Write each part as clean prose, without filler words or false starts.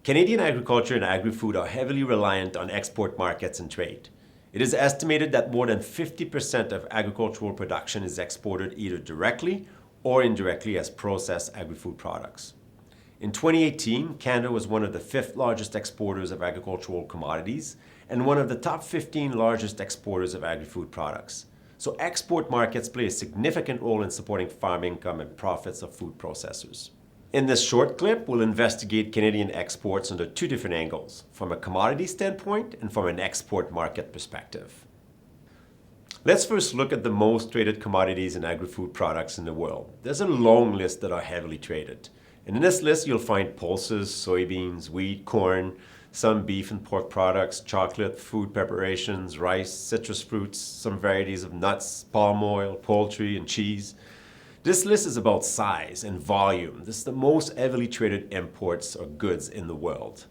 Canadian agriculture and agri-food are heavily reliant on export markets and trade. It is estimated that more than 50% of agricultural production is exported either directly or indirectly as processed agri-food products. In 2018, Canada was one of the 5th largest exporters of agricultural commodities and one of the top 15 largest exporters of agri-food products. So export markets play a significant role in supporting farm income and profits of food processors. In this short clip, we'll investigate Canadian exports under 2 different angles, from a commodity standpoint and from an export market perspective. Let's first look at the most traded commodities and agri-food products in the world. There's a long list that are heavily traded. And in this list, you'll find pulses, soybeans, wheat, corn, some beef and pork products, chocolate, food preparations, rice, citrus fruits, some varieties of nuts, palm oil, poultry, and cheese. This list is about size and volume. This is the most heavily traded imports or goods in the world.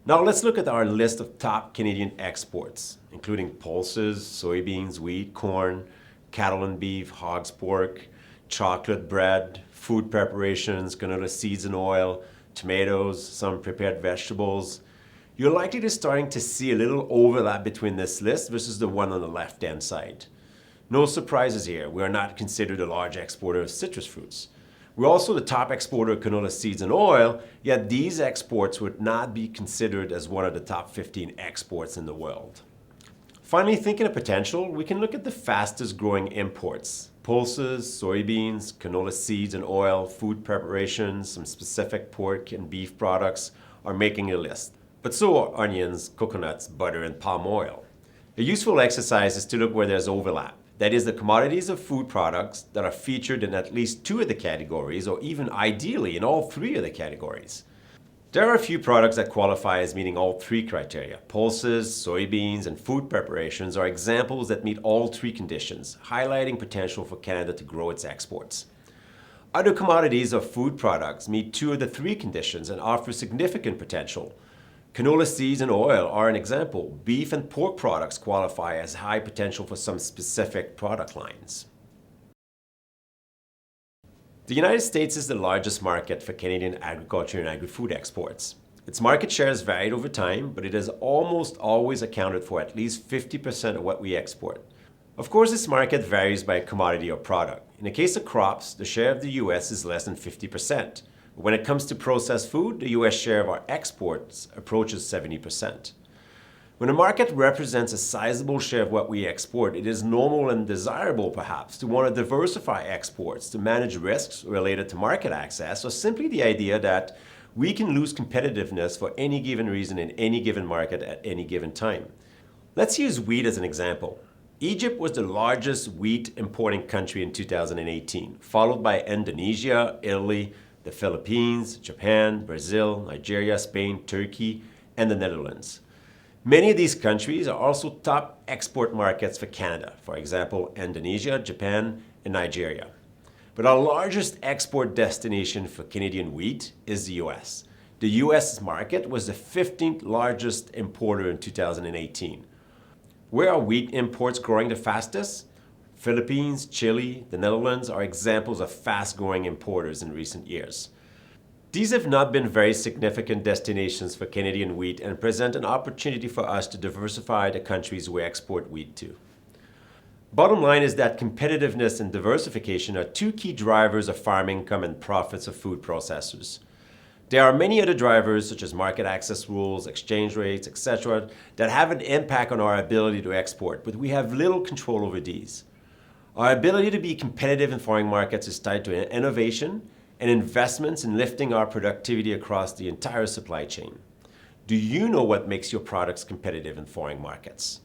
Now let's look at our list of top Canadian exports, including pulses, soybeans, wheat, corn, cattle and beef, hogs, pork, chocolate, bread, food preparations, canola seeds and oil, tomatoes, some prepared vegetables. You're likely to starting to see a little overlap between this list versus the one on the left-hand side. No surprises here. We are not considered a large exporter of citrus fruits. We're also the top exporter of canola seeds and oil, yet these exports would not be considered as one of the top 15 exports in the world. Finally, thinking of potential, we can look at the fastest growing imports. Pulses, soybeans, canola seeds and oil, food preparations, some specific pork and beef products are making a list. But so are onions, coconuts, butter, and palm oil. A useful exercise is to look where there's overlap. That is, the commodities of food products that are featured in at least 2 of the categories, or even ideally in all 3 of the categories. There are a few products that qualify as meeting all 3 criteria. Pulses, soybeans, and food preparations are examples that meet all 3 conditions, highlighting potential for Canada to grow its exports. Other commodities of food products meet 2 of the 3 conditions and offer significant potential. Canola seeds and oil are an example. Beef and pork products qualify as high potential for some specific product lines. The United States is the largest market for Canadian agriculture and agri-food exports. Its market share has varied over time, but it has almost always accounted for at least 50% of what we export. Of course, this market varies by commodity or product. In the case of crops, the share of the U.S. is less than 50%. When it comes to processed food, the U.S. share of our exports approaches 70%. When a market represents a sizable share of what we export, it is normal and desirable, perhaps, to want to diversify exports to manage risks related to market access, or simply the idea that we can lose competitiveness for any given reason in any given market at any given time. Let's use wheat as an example. Egypt was the largest wheat importing country in 2018, followed by Indonesia, Italy, the Philippines, Japan, Brazil, Nigeria, Spain, Turkey, and the Netherlands. Many of these countries are also top export markets for Canada, for example, Indonesia, Japan, and Nigeria. But our largest export destination for Canadian wheat is the US. The US market was the 15th largest importer in 2018. Where are wheat imports growing the fastest? Philippines, Chile, the Netherlands are examples of fast-growing importers in recent years. These have not been very significant destinations for Canadian wheat and present an opportunity for us to diversify the countries we export wheat to. Bottom line is that competitiveness and diversification are 2 key drivers of farm income and profits of food processors. There are many other drivers, such as market access rules, exchange rates, etc., that have an impact on our ability to export, but we have little control over these. Our ability to be competitive in foreign markets is tied to innovation and investments in lifting our productivity across the entire supply chain. Do you know what makes your products competitive in foreign markets?